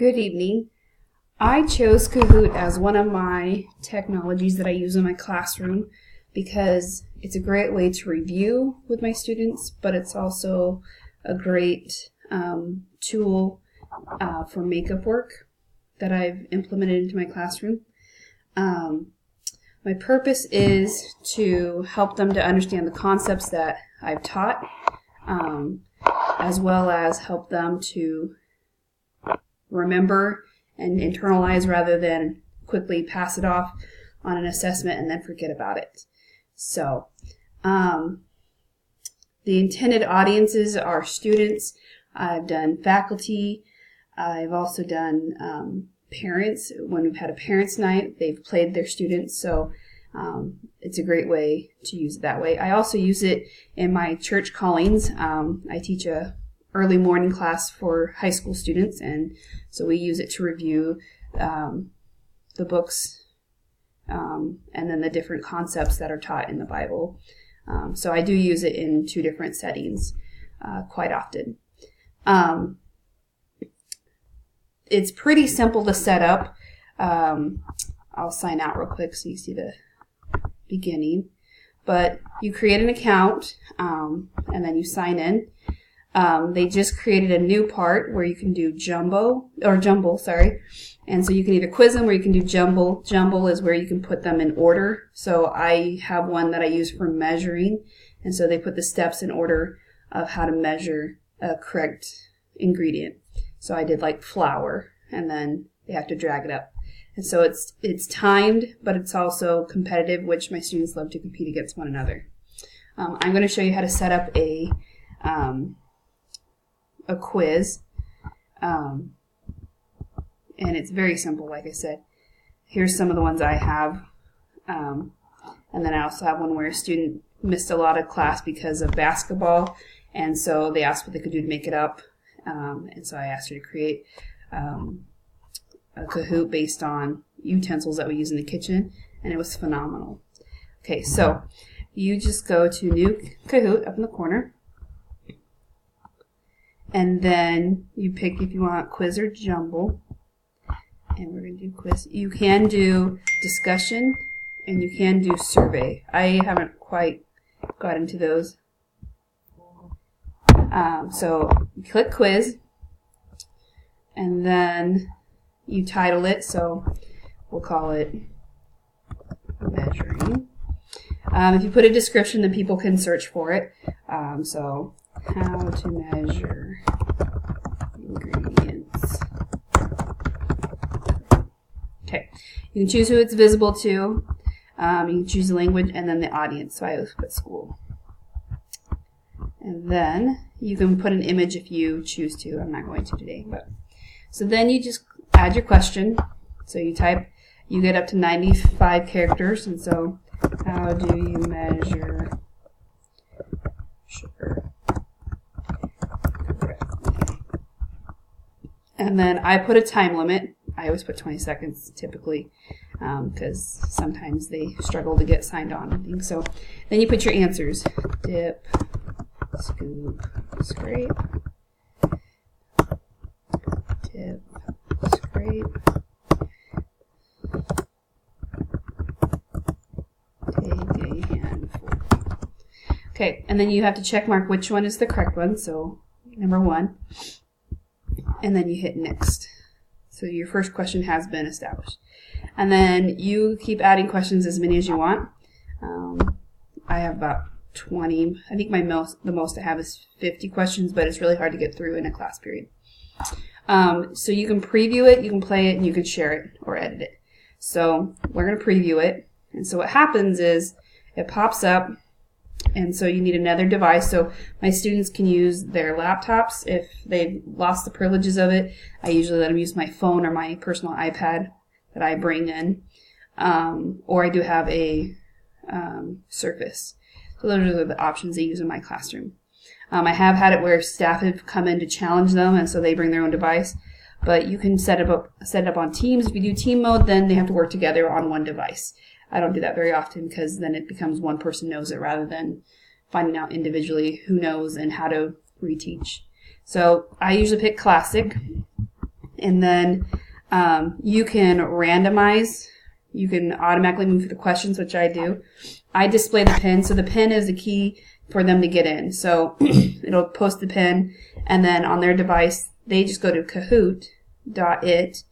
Good evening. I chose Kahoot as one of my technologies that I use in my classroom because it's a great way to review with my students, but it's also a great tool for makeup work that I've implemented into my classroom. My purpose is to help them to understand the concepts that I've taught, as well as help them to remember and internalize rather than quickly pass it off on an assessment and then forget about it. So the intended audiences are students. I've done faculty. I've also done parents. When we've had a parents' night, they've played their students, so it's a great way to use it that way. I also use it in my church callings. I teach a early morning class for high school students, and so we use it to review the books and then the different concepts that are taught in the Bible. So I do use it in two different settings quite often. It's pretty simple to set up. I'll sign out real quick so you see the beginning. But you create an account and then you sign in. They just created a new part where you can do jumble, and so you can either quiz them or you can do jumble. Jumble is where you can put them in order. So I have one that I use for measuring, and so they put the steps in order of how to measure a correct ingredient. So I did like flour, and then they have to drag it up. And so it's timed, but it's also competitive, which my students love to compete against one another. I'm going to show you how to set up a quiz, and it's very simple. Like I said, here's some of the ones I have, and then I also have one where a student missed a lot of class because of basketball, and so they asked what they could do to make it up, and so I asked her to create a Kahoot based on utensils that we use in the kitchen, and it was phenomenal. Okay, so you just go to New Kahoot up in the corner, and then you pick if you want quiz or jumble. And we're going to do quiz. You can do discussion and you can do survey. I haven't quite got into those. So you click quiz and then you title it. So we'll call it measuring. If you put a description, then people can search for it. So how to measure ingredients. Okay, you can choose who it's visible to. You can choose the language and then the audience. So I always put school. And then you can put an image if you choose to. I'm not going to today, but so then you just add your question. So you type. You get up to 95 characters, and so how do you measure sugar? And then I put a time limit. I always put 20 seconds typically because sometimes they struggle to get signed on and things. So then you put your answers. Dip, scoop, scrape. Dip, scrape. Take a handful. Okay, and then you have to check mark which one is the correct one. So number 1. And then you hit next. So your first question has been established. And then you keep adding questions as many as you want. I have about 20. I think the most I have is 50 questions, but it's really hard to get through in a class period. So you can preview it, you can play it, and you can share it or edit it. So we're going to preview it. And so what happens is it pops up. And so you need another device. So my students can use their laptops if they've lost the privileges of it. I usually let them use my phone or my personal iPad that I bring in. Or I do have a Surface. So those are the options they use in my classroom. I have had it where staff have come in to challenge them, and so they bring their own device. But you can set it up on Teams. If you do team mode, then they have to work together on one device. I don't do that very often because then it becomes one person knows it rather than finding out individually who knows and how to reteach. So I usually pick classic, and then you can randomize. You can automatically move through the questions, which I do. I display the pin, so the pin is the key for them to get in. So it'll post the pin, and then on their device, they just go to Kahoot.it,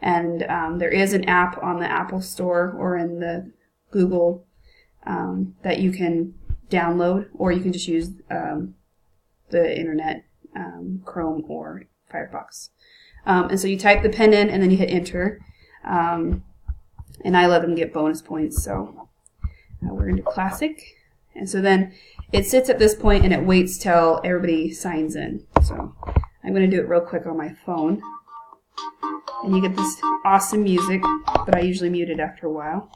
and there is an app on the Apple Store or in the Google that you can download, or you can just use the internet, Chrome or Firefox. And so you type the pin in, and then you hit enter. And I let them get bonus points, so we're going to do classic. And so then it sits at this point and it waits till everybody signs in. So I'm going to do it real quick on my phone. And you get this awesome music, but I usually mute it after a while.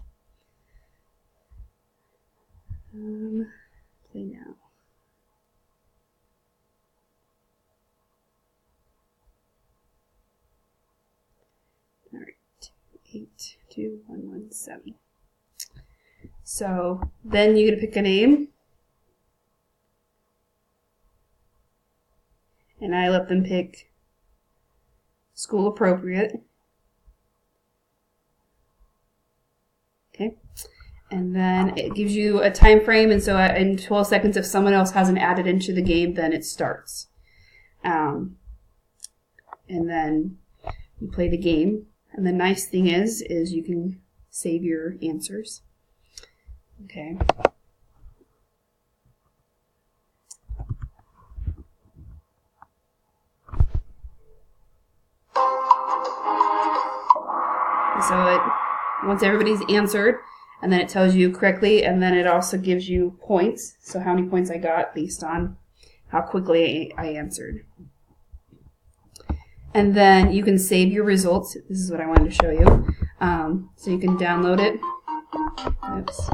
Play now. All right, 82117. So then you get to pick a name, and I let them pick school appropriate. Okay, and then it gives you a time frame, and so in 12 seconds, if someone else hasn't added into the game, then it starts. And then you play the game, and the nice thing is you can save your answers. Okay. So once everybody's answered, and then it tells you correctly, and then it also gives you points. So how many points I got based on how quickly I answered. And then you can save your results. This is what I wanted to show you. So you can download it. Oops.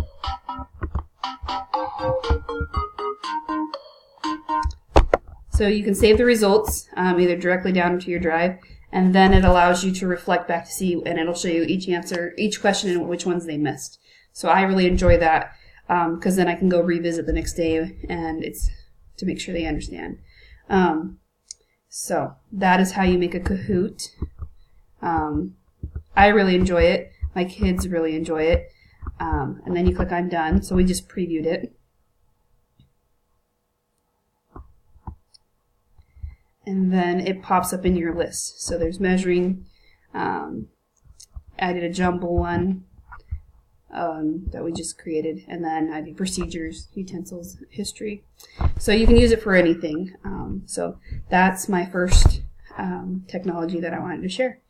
So you can save the results either directly down into your drive, and then it allows you to reflect back to see, and it'll show you each answer, each question, and which ones they missed. So I really enjoy that because then I can go revisit the next day, and it's to make sure they understand. So that is how you make a Kahoot. I really enjoy it. My kids really enjoy it. And then you click on done. So we just previewed it. And then it pops up in your list. So there's measuring. I did a jumble one that we just created. And then I did procedures, utensils, history. So you can use it for anything. So that's my first technology that I wanted to share.